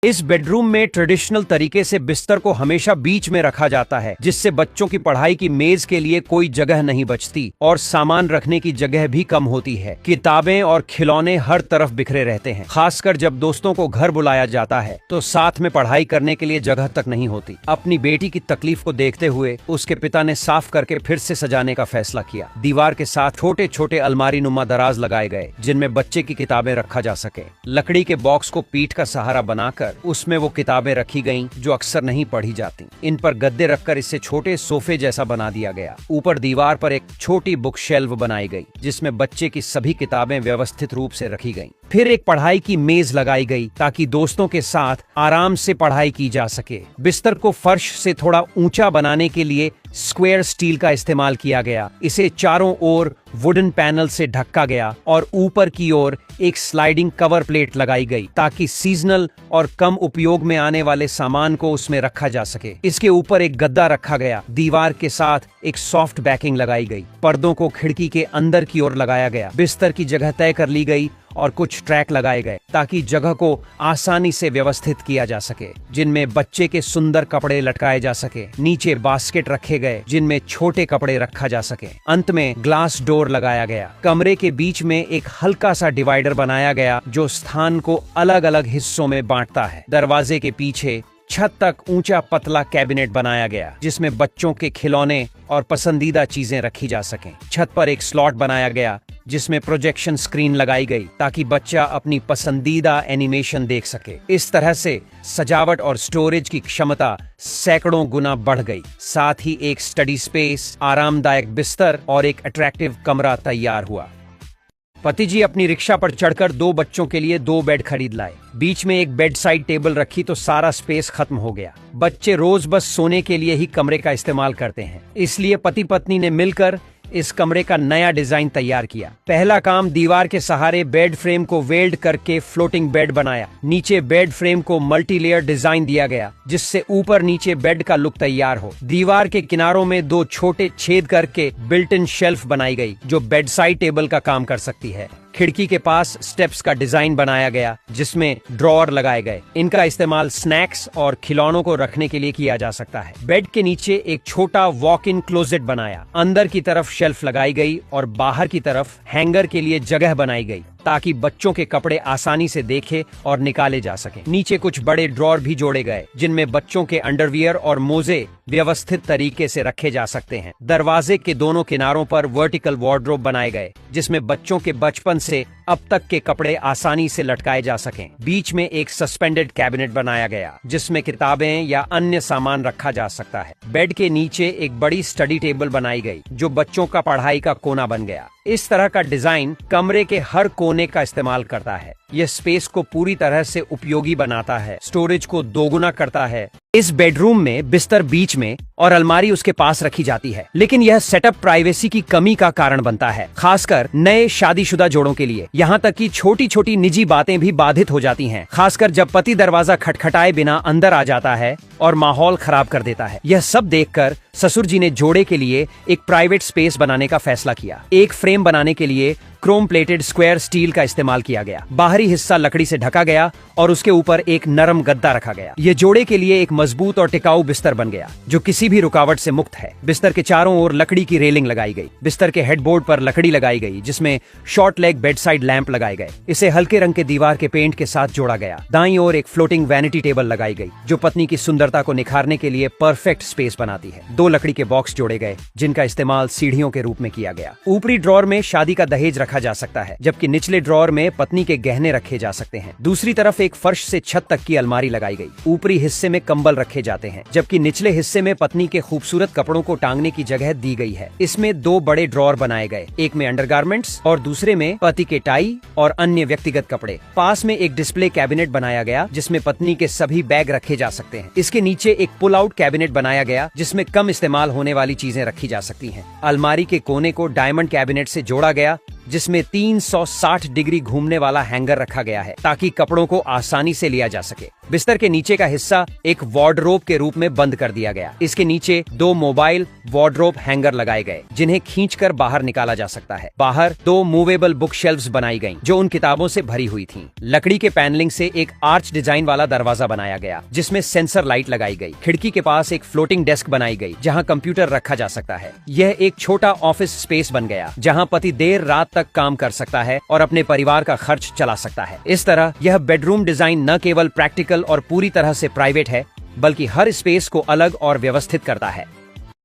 इस बेडरूम में ट्रेडिशनल तरीके से बिस्तर को हमेशा बीच में रखा जाता है, जिससे बच्चों की पढ़ाई की मेज के लिए कोई जगह नहीं बचती और सामान रखने की जगह भी कम होती है। किताबें और खिलौने हर तरफ बिखरे रहते हैं। खासकर जब दोस्तों को घर बुलाया जाता है तो साथ में पढ़ाई करने के लिए जगह तक नहीं होती। अपनी बेटी की तकलीफ को देखते हुए उसके पिता ने साफ करके फिर से सजाने का फैसला किया। दीवार के साथ छोटे छोटे अलमारी नुमा दराज लगाए गए, जिनमें बच्चे की किताबें रखा जा सके। लकड़ी के बॉक्स को पीठ का सहारा बनाकर उसमें वो किताबें रखी गईं जो अक्सर नहीं पढ़ी जाती। इन पर गद्दे रखकर इसे छोटे सोफे जैसा बना दिया गया। ऊपर दीवार पर एक छोटी बुक शेल्फ बनाई गई, जिसमें बच्चे की सभी किताबें व्यवस्थित रूप से रखी गईं। फिर एक पढ़ाई की मेज लगाई गई ताकि दोस्तों के साथ आराम से पढ़ाई की जा सके। बिस्तर को फर्श से थोड़ा ऊंचा बनाने के लिए स्क्वायर स्टील का इस्तेमाल किया गया। इसे चारों ओर वुडन पैनल से ढका गया और ऊपर की ओर एक स्लाइडिंग कवर प्लेट लगाई गई ताकि सीजनल और कम उपयोग में आने वाले सामान को उसमें रखा जा सके। इसके ऊपर एक गद्दा रखा गया। दीवार के साथ एक सॉफ्ट बैकिंग लगाई गई। पर्दों को खिड़की के अंदर की ओर लगाया गया। बिस्तर की जगह तय कर ली गई और कुछ ट्रैक लगाए गए ताकि जगह को आसानी से व्यवस्थित किया जा सके, जिनमें बच्चे के सुंदर कपड़े लटकाए जा सके। नीचे बास्केट रखे गए जिनमें छोटे कपड़े रखा जा सके। अंत में ग्लास डोर लगाया गया। कमरे के बीच में एक हल्का सा डिवाइडर बनाया गया जो स्थान को अलग अलग हिस्सों में बांटता है। दरवाजे के पीछे छत तक ऊंचा पतला कैबिनेट बनाया गया, जिसमें बच्चों के खिलौने और पसंदीदा चीजें रखी जा सकें। छत पर एक स्लॉट बनाया गया जिसमें प्रोजेक्शन स्क्रीन लगाई गई ताकि बच्चा अपनी पसंदीदा एनिमेशन देख सके। इस तरह से सजावट और स्टोरेज की क्षमता सैकड़ों गुना बढ़ गई। साथ ही एक स्टडी स्पेस, आरामदायक बिस्तर और एक अट्रैक्टिव कमरा तैयार हुआ। पति जी अपनी रिक्शा पर चढ़कर 2 बच्चों के लिए 2 बेड खरीद लाए। बीच में एक बेड साइड टेबल रखी तो सारा स्पेस खत्म हो गया। बच्चे रोज बस सोने के लिए ही कमरे का इस्तेमाल करते हैं, इसलिए पति पत्नी ने मिलकर इस कमरे का नया डिजाइन तैयार किया। पहला काम, दीवार के सहारे बेड फ्रेम को वेल्ड करके फ्लोटिंग बेड बनाया। नीचे बेड फ्रेम को मल्टी लेयर डिजाइन दिया गया जिससे ऊपर नीचे बेड का लुक तैयार हो। दीवार के किनारों में 2 छोटे छेद करके बिल्ट इन शेल्फ बनाई गई जो बेड साइड टेबल का काम कर सकती है। खिड़की के पास स्टेप्स का डिजाइन बनाया गया जिसमें ड्रॉअर लगाए गए। इनका इस्तेमाल स्नैक्स और खिलौनों को रखने के लिए किया जा सकता है। बेड के नीचे एक छोटा वॉक इन क्लोजेट बनाया। अंदर की तरफ शेल्फ लगाई गई और बाहर की तरफ हैंगर के लिए जगह बनाई गई ताकि बच्चों के कपड़े आसानी से देखे और निकाले जा सकें। नीचे कुछ बड़े ड्रॉअर भी जोड़े गए जिनमें बच्चों के अंडरवियर और मोजे व्यवस्थित तरीके से रखे जा सकते हैं। दरवाजे के दोनों किनारों पर वर्टिकल वार्डरोब बनाए गए जिसमें बच्चों के बचपन से अब तक के कपड़े आसानी से लटकाए जा सकें। बीच में एक सस्पेंडेड कैबिनेट बनाया गया जिसमें किताबें या अन्य सामान रखा जा सकता है। बेड के नीचे एक बड़ी स्टडी टेबल बनाई गई जो बच्चों का पढ़ाई का कोना बन गया। इस तरह का डिजाइन कमरे के हर कोने का इस्तेमाल करता है। यह स्पेस को पूरी तरह से उपयोगी बनाता है, स्टोरेज को दोगुना करता है। इस बेडरूम में बिस्तर बीच में और अलमारी उसके पास रखी जाती है, लेकिन यह सेटअप प्राइवेसी की कमी का कारण बनता है, खासकर नए शादीशुदा जोड़ों के लिए। यहाँ तक कि छोटी छोटी निजी बातें भी बाधित हो जाती हैं, खासकर जब पति दरवाजा खटखटाए बिना अंदर आ जाता है और माहौल खराब कर देता है। यह सब देखकर ससुर जी ने जोड़े के लिए एक प्राइवेट स्पेस बनाने का फैसला किया। एक फ्रेम बनाने के लिए क्रोम प्लेटेड स्क्वायर स्टील का इस्तेमाल किया गया। बाहरी हिस्सा लकड़ी से ढका गया और उसके ऊपर एक नरम गद्दा रखा गया। यह जोड़े के लिए एक मजबूत और टिकाऊ बिस्तर बन गया जो किसी भी रुकावट से मुक्त है। बिस्तर के चारों ओर लकड़ी की रेलिंग लगाई गई। बिस्तर के हेडबोर्ड पर लकड़ी लगाई गई जिसमें short leg bed side lamp लगाए गए। इसे हल्के रंग के दीवार के पेंट के साथ जोड़ा गया। दाईं ओर एक फ्लोटिंग वैनिटी टेबल लगाई गई जो पत्नी की सुंदरता को निखारने के लिए परफेक्ट स्पेस बनाती है। 2 लकड़ी के बॉक्स जोड़े गए जिनका इस्तेमाल सीढ़ियों के रूप में किया गया। ऊपरी ड्रॉअर में शादी का दहेज रखा जा सकता है, जबकि निचले ड्रॉअर में पत्नी के गहने रखे जा सकते हैं। दूसरी तरफ एक फर्श से छत तक की अलमारी लगाई गई। ऊपरी हिस्से में कंबल रखे जाते हैं, जबकि निचले हिस्से में पत्नी के खूबसूरत कपड़ों को टांगने की जगह दी गई है। इसमें 2 बड़े ड्रॉअर बनाए गए, एक में अंडरगारमेंट्स और दूसरे में पति के टाई और अन्य व्यक्तिगत कपड़े। पास में एक डिस्प्ले कैबिनेट बनाया गया जिसमें पत्नी के सभी बैग रखे जा सकते हैं। इसके नीचे एक पुल आउट कैबिनेट बनाया गया जिसमें कम इस्तेमाल होने वाली चीजें रखी जा सकती हैं। अलमारी के कोने को डायमंड कैबिनेट से जोड़ा गया जिसमें 360 डिग्री घूमने वाला हैंगर रखा गया है ताकि कपड़ों को आसानी से लिया जा सके। बिस्तर के नीचे का हिस्सा एक वार्डरोब के रूप में बंद कर दिया गया। इसके नीचे 2 मोबाइल वार्डरोब हैंगर लगाए गए जिन्हें खींचकर बाहर निकाला जा सकता है। बाहर 2 मूवेबल बुक शेल्फ्स बनाई गईं जो उन किताबों से भरी हुई थीं। लकड़ी के पैनलिंग से एक आर्च डिजाइन वाला दरवाजा बनाया गया जिसमें सेंसर लाइट लगाई गई। खिड़की के पास एक फ्लोटिंग डेस्क बनाई गई जहां कंप्यूटर रखा जा सकता है। यह एक छोटा ऑफिस स्पेस बन गया जहां पति देर रात तक काम कर सकता है और अपने परिवार का खर्च चला सकता है। इस तरह यह बेडरूम डिजाइन न केवल प्रैक्टिकल और पूरी तरह से प्राइवेट है बल्कि हर स्पेस को अलग और व्यवस्थित करता है।